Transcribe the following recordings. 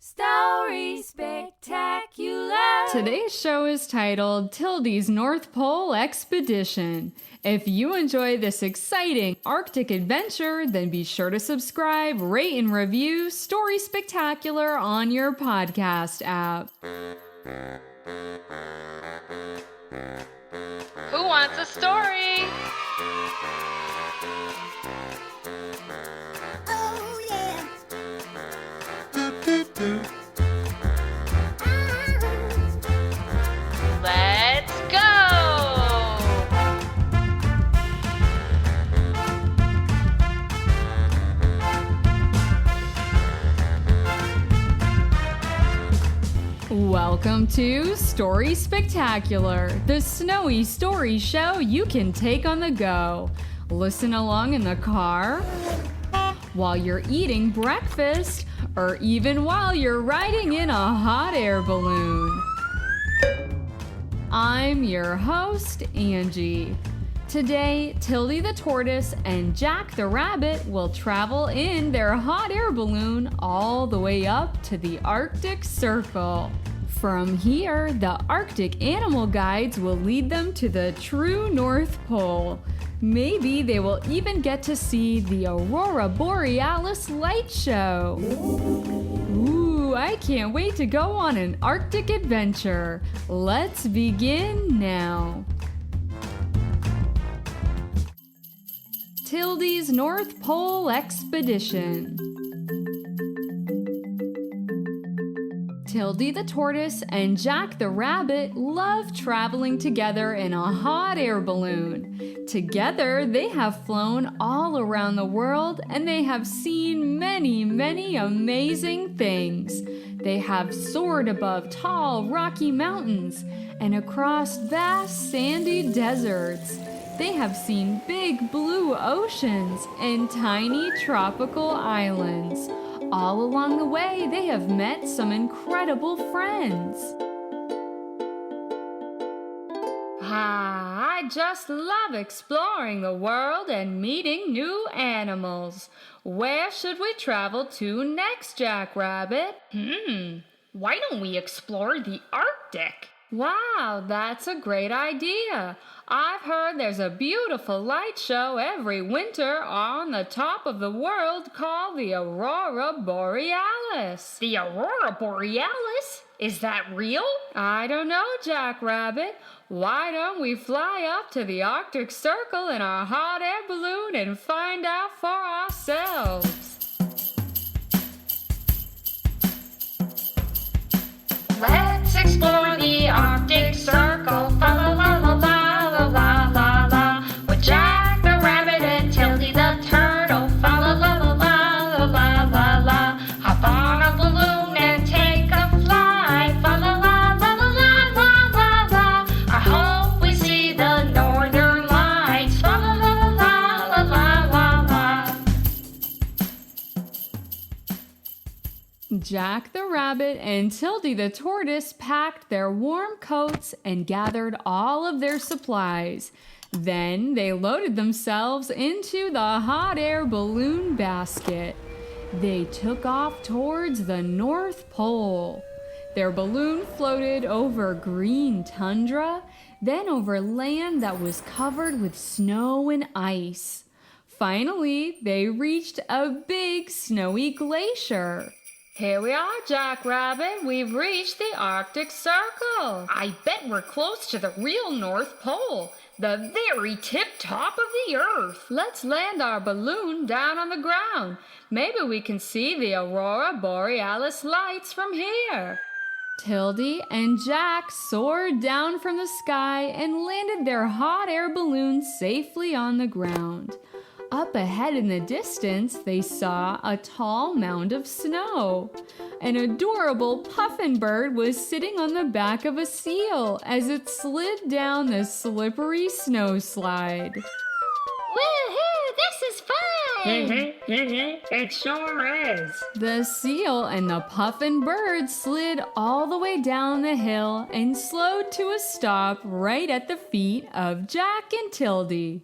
Story Spectacular! Today's show is titled Tilde's North Pole Expedition. If you enjoy this exciting Arctic adventure, then be sure to subscribe, rate, and review Story Spectacular on your podcast app. Who wants a story? Oh yeah! Let's go! Welcome to Story Spectacular, the snowy story show you can take on the go. Listen along in the car, while you're eating breakfast, or even while you're riding in a hot air balloon. I'm your host, Angie. Today, Tilde the Tortoise and Jack the Rabbit will travel in their hot air balloon all the way up to the Arctic Circle. From here, the Arctic animal guides will lead them to the true North Pole. Maybe they will even get to see the Aurora Borealis light show. Ooh, I can't wait to go on an Arctic adventure. Let's begin now. Tilde's North Pole Expedition. Tilde the Tortoise and Jack the Rabbit love traveling together in a hot air balloon. Together, they have flown all around the world and they have seen many, many amazing things. They have soared above tall, rocky mountains and across vast, sandy deserts. They have seen big blue oceans and tiny tropical islands. All along the way, they have met some incredible friends. I just love exploring the world and meeting new animals. Where should we travel to next, Jack Rabbit? Why don't we explore the Arctic? Wow, that's a great idea. I've heard there's a beautiful light show every winter on the top of the world called the Aurora Borealis. The Aurora Borealis? Is that real? I don't know, Jack Rabbit. Why don't we fly up to the Arctic Circle in our hot air balloon and find out for ourselves? Let's explore the Arctic Circle. Fa la la la la la la la. With Jack the Rabbit and Tilde the Turtle. Fa la la la la la la la. Hop on a balloon and take a flight. Fa la la la la la la la. I hope we see the northern lights. Fa la la la la la la la. Jack the Rabbit and Tilde the Tortoise packed their warm coats and gathered all of their supplies. Then they loaded themselves into the hot air balloon basket. They took off towards the North Pole. Their balloon floated over green tundra, then over land that was covered with snow and ice. Finally, they reached a big snowy glacier. Here we are, Jack Rabbit. We've reached the Arctic Circle. I bet we're close to the real North Pole, the very tip-top of the Earth. Let's land our balloon down on the ground. Maybe we can see the Aurora Borealis lights from here. Tilde and Jack soared down from the sky and landed their hot air balloon safely on the ground. Up ahead in the distance, they saw a tall mound of snow. An adorable puffin bird was sitting on the back of a seal as it slid down the slippery snow slide. Woohoo! This is fun! It sure is. The seal and the puffin bird slid all the way down the hill and slowed to a stop right at the feet of Jack and Tilde.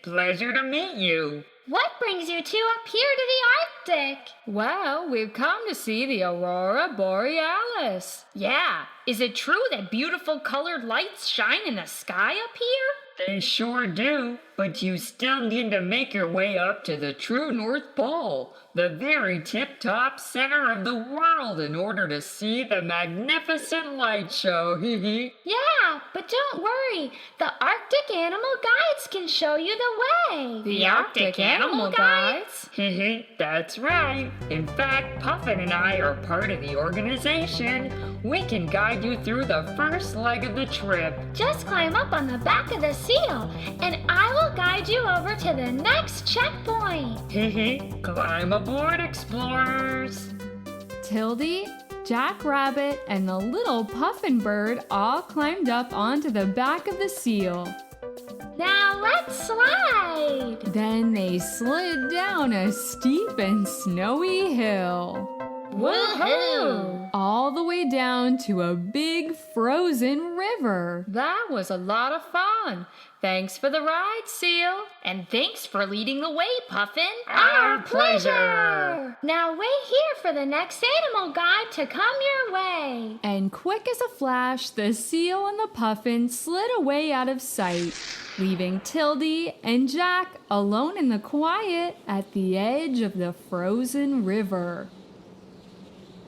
Pleasure to meet you. What brings you two up here to the Arctic? Well, we've come to see the Aurora Borealis. Yeah, is it true that beautiful colored lights shine in the sky up here? They sure do, but you still need to make your way up to the true North Pole, the very tip-top center of the world, in order to see the magnificent light show. Yeah, but don't worry. The Arctic Animal Guides can show you the way. The Arctic Animal Guides? That's right. In fact, Puffin and I are part of the organization. We can guide you through the first leg of the trip. Just climb up on the back of the seal, and I will guide you over to the next checkpoint. Climb aboard, explorers. Tilde, Jack Rabbit, and the little puffin bird all climbed up onto the back of the seal. Now let's slide. Then they slid down a steep and snowy hill, Woohoo! all the way down to a big frozen river. That was a lot of fun. Thanks for the ride, Seal. And thanks for leading the way, Puffin. Our pleasure. Now wait here for the next animal guide to come your way. And quick as a flash, the seal and the puffin slid away out of sight, leaving Tilde and Jack alone in the quiet at the edge of the frozen river.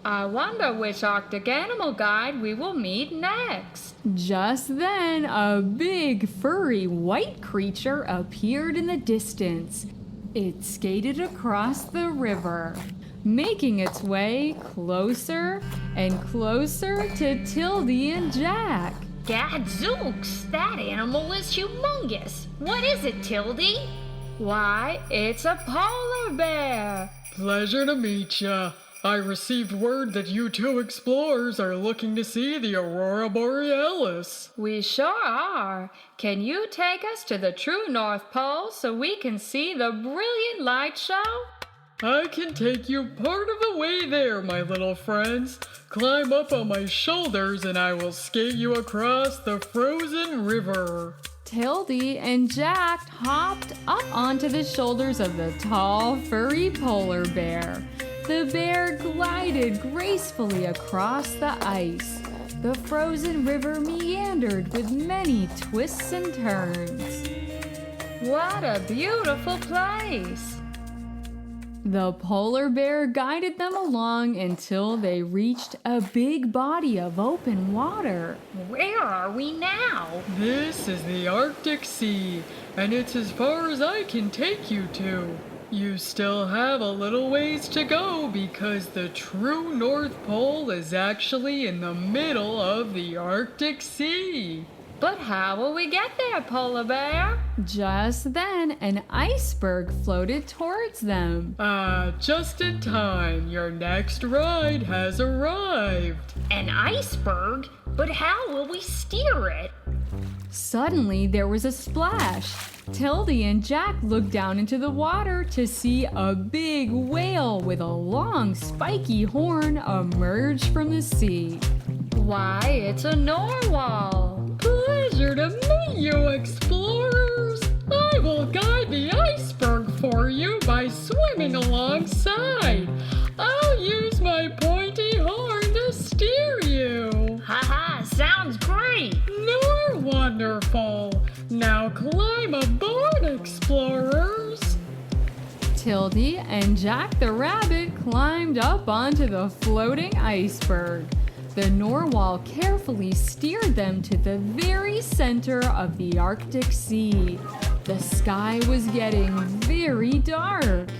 I wonder which Arctic Animal Guide we will meet next. Just then, a big, furry, white creature appeared in the distance. It skated across the river, making its way closer and closer to Tilde and Jack. Gadzooks, that animal is humongous. What is it, Tilde? Why, it's a polar bear. Pleasure to meet ya. I received word that you two explorers are looking to see the Aurora Borealis. We sure are. Can you take us to the true North Pole so we can see the brilliant light show? I can take you part of the way there, my little friends. Climb up on my shoulders and I will skate you across the frozen river. Tilde and Jack hopped up onto the shoulders of the tall, furry polar bear. The bear glided gracefully across the ice. The frozen river meandered with many twists and turns. What a beautiful place. The polar bear guided them along until they reached a big body of open water. Where are we now? This is the Arctic Sea, and it's as far as I can take you to. You still have a little ways to go because the true North Pole is actually in the middle of the Arctic Sea. But how will we get there, polar bear? Just then, an iceberg floated towards them. Just in time. Your next ride has arrived. An iceberg? But how will we steer it? Suddenly, there was a splash. Tilde and Jack looked down into the water to see a big whale with a long, spiky horn emerge from the sea. Why, it's a narwhal. Pleasure to meet you, explorers. I will guide the iceberg for you by swimming alongside. I'll use my pointy horn to steer you. Haha, sounds great. You're wonderful. Now climb aboard, explorers. Tilde and Jack the rabbit climbed up onto the floating iceberg. The narwhal carefully steered them to the very center of the Arctic Sea. The sky was getting very dark.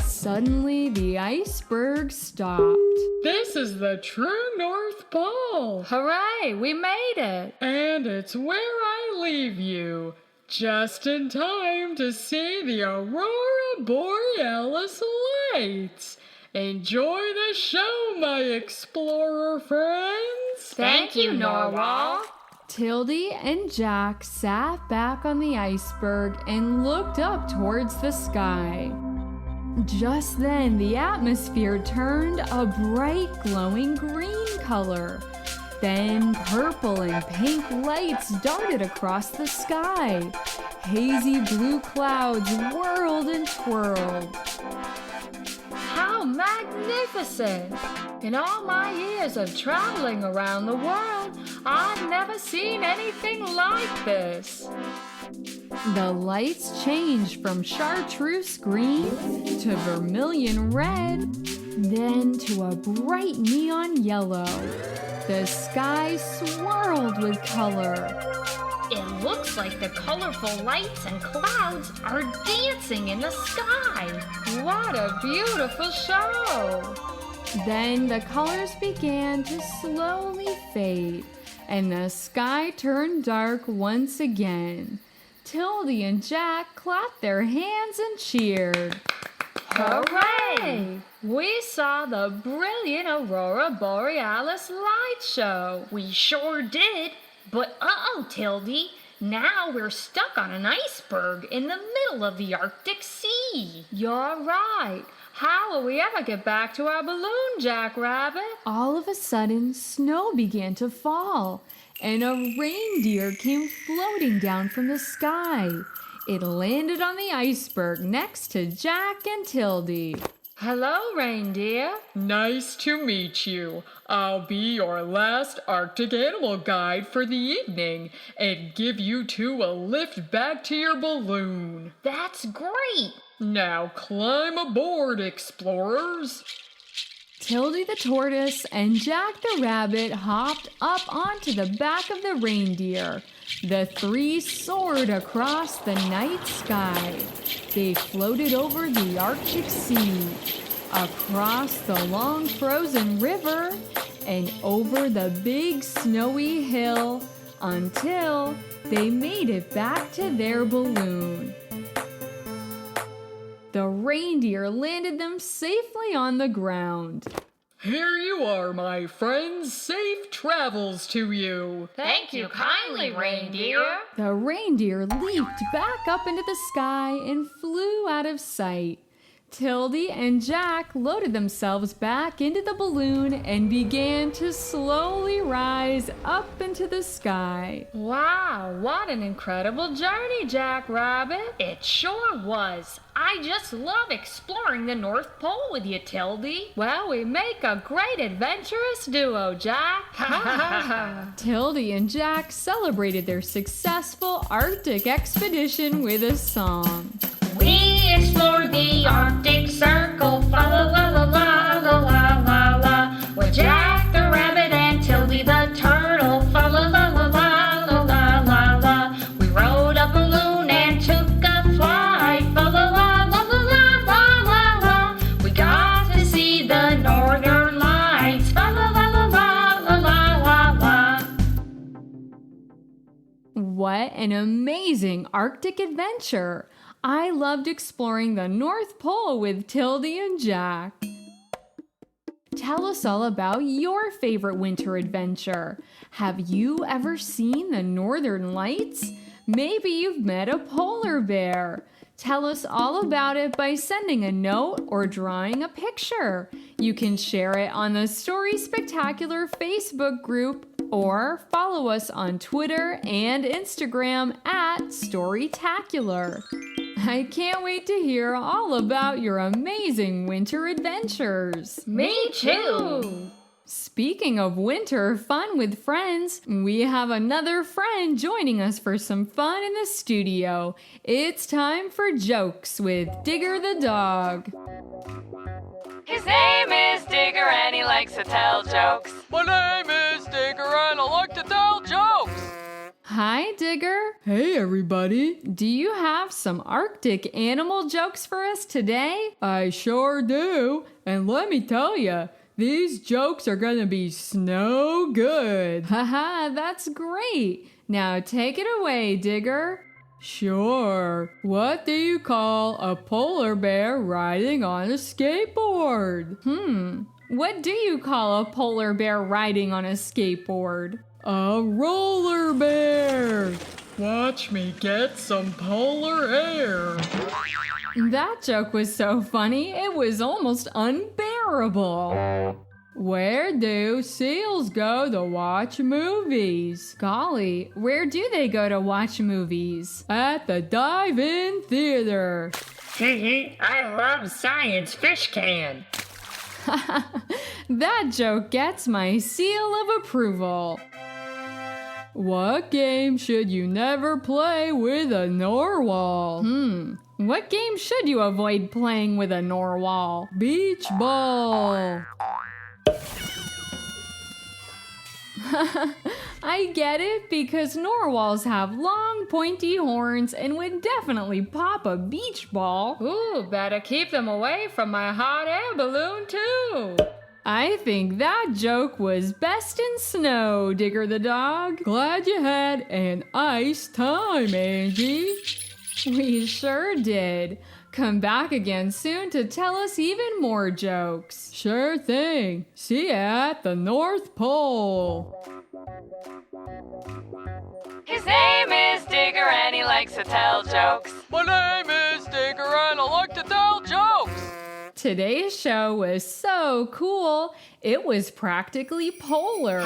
Suddenly, the iceberg stopped. This is the true North Pole. Hooray, we made it. And it's where I leave you, just in time to see the Aurora Borealis lights. Enjoy the show, my explorer friends. Thank you, narwhal. Tilde and Jack sat back on the iceberg and looked up towards the sky. Just then, the atmosphere turned a bright glowing green color. Then purple and pink lights darted across the sky. Hazy blue clouds whirled and twirled. How magnificent! In all my years of traveling around the world, I've never seen anything like this. The lights changed from chartreuse green to vermilion red, then to a bright neon yellow. The sky swirled with color. It looks like the colorful lights and clouds are dancing in the sky. What a beautiful show! Then the colors began to slowly fade, and the sky turned dark once again. Tilde and Jack clapped their hands and cheered. Hooray! We saw the brilliant Aurora Borealis light show. We sure did. But Tilde, now we're stuck on an iceberg in the middle of the Arctic Sea. You're right. How will we ever get back to our balloon, Jack Rabbit? All of a sudden, snow began to fall, and a reindeer came floating down from the sky. It landed on the iceberg next to Jack and Tilde. Hello, reindeer. Nice to meet you. I'll be your last Arctic animal guide for the evening and give you two a lift back to your balloon. That's great. Now climb aboard, explorers. Tilde the tortoise and Jack the rabbit hopped up onto the back of the reindeer. The three soared across the night sky. They floated over the Arctic Sea, across the long frozen river, and over the big snowy hill until they made it back to their balloon. The reindeer landed them safely on the ground. Here you are, my friends. Safe travels to you. Thank you kindly, reindeer. The reindeer leaped back up into the sky and flew out of sight. Tilde and Jack loaded themselves back into the balloon and began to slowly rise up into the sky. Wow, what an incredible journey, Jack Rabbit. It sure was. I just love exploring the North Pole with you, Tilde. Well, we make a great adventurous duo, Jack. Ha ha ha. Tilde and Jack celebrated their successful Arctic expedition with a song. We explored the Arctic Circle, fa la la la la la la la la. With Jack the rabbit and Tilde the turtle, fa la la la la la la la la. We rode a balloon and took a flight, fa la la la la la la la la. We got to see the northern lights, fa la la la la la la la la. What an amazing Arctic adventure! I loved exploring the North Pole with Tilde and Jack. Tell us all about your favorite winter adventure. Have you ever seen the Northern Lights? Maybe you've met a polar bear. Tell us all about it by sending a note or drawing a picture. You can share it on the Story Spectacular Facebook group or follow us on Twitter and Instagram at Storytacular. I can't wait to hear all about your amazing winter adventures. Me too. Speaking of winter fun with friends, we have another friend joining us for some fun in the studio. It's time for jokes with Digger the dog. His name is Digger and he likes to tell jokes. My name is Digger and I like to tell jokes. Hi, Digger. Hey, everybody. Do you have some Arctic animal jokes for us today? I sure do. And let me tell you, these jokes are gonna be snow good. Haha, that's great. Now take it away, Digger. Sure. What do you call a polar bear riding on a skateboard? What do you call a polar bear riding on a skateboard? A roller bear. Watch me get some polar air. That joke was so funny, it was almost unbearable. Where do seals go to watch movies? Golly, where do they go to watch movies? At the Dive-In Theater. I love science fish can. That joke gets my seal of approval. What game should you never play with a narwhal? What game should you avoid playing with a narwhal? Beach ball. I get it, because narwhals have long, pointy horns and would definitely pop a beach ball. Ooh, better keep them away from my hot air balloon, too. I think that joke was best in snow, Digger the dog. Glad you had an ice time, Angie. We sure did. Come back again soon to tell us even more jokes. Sure thing. See ya at the North Pole. His name is Digger and he likes to tell jokes. My name is Digger and I like to tell jokes. Today's show was so cool, it was practically polar.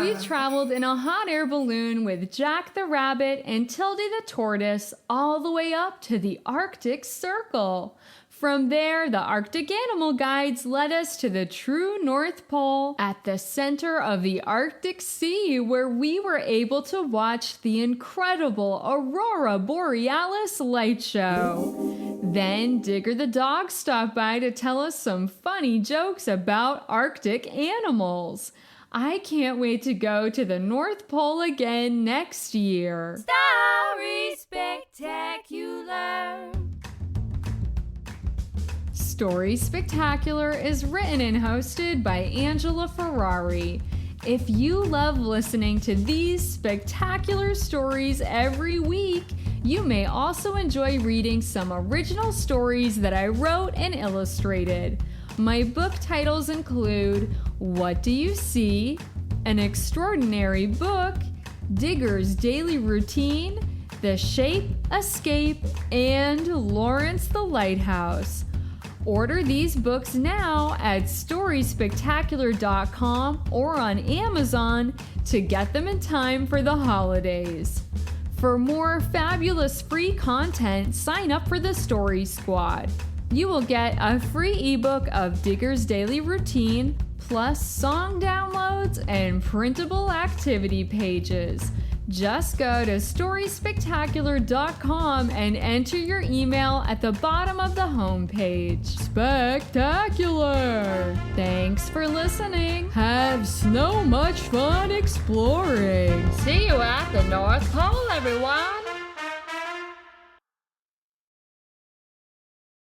We traveled in a hot air balloon with Jack the Rabbit and Tilde the Tortoise all the way up to the Arctic Circle. From there, the Arctic Animal Guides led us to the true North Pole at the center of the Arctic Sea, where we were able to watch the incredible Aurora Borealis light show. Then Digger the dog stopped by to tell us some funny jokes about Arctic animals. I can't wait to go to the North Pole again next year. Story Spectacular. Story Spectacular is written and hosted by Angela Ferrari. If you love listening to these spectacular stories every week, you may also enjoy reading some original stories that I wrote and illustrated. My book titles include What Do You See?, An Extraordinary Book, Digger's Daily Routine, The Shape, Escape, and Lawrence the Lighthouse. Order these books now at StorySpectacular.com or on Amazon to get them in time for the holidays. For more fabulous free content, sign up for the Story Squad. You will get a free ebook of Digger's Daily Routine, plus song downloads and printable activity pages. Just go to StorySpectacular.com and enter your email at the bottom of the homepage. Spectacular! Thanks for listening. Have so much fun exploring. See you at the North Pole, everyone.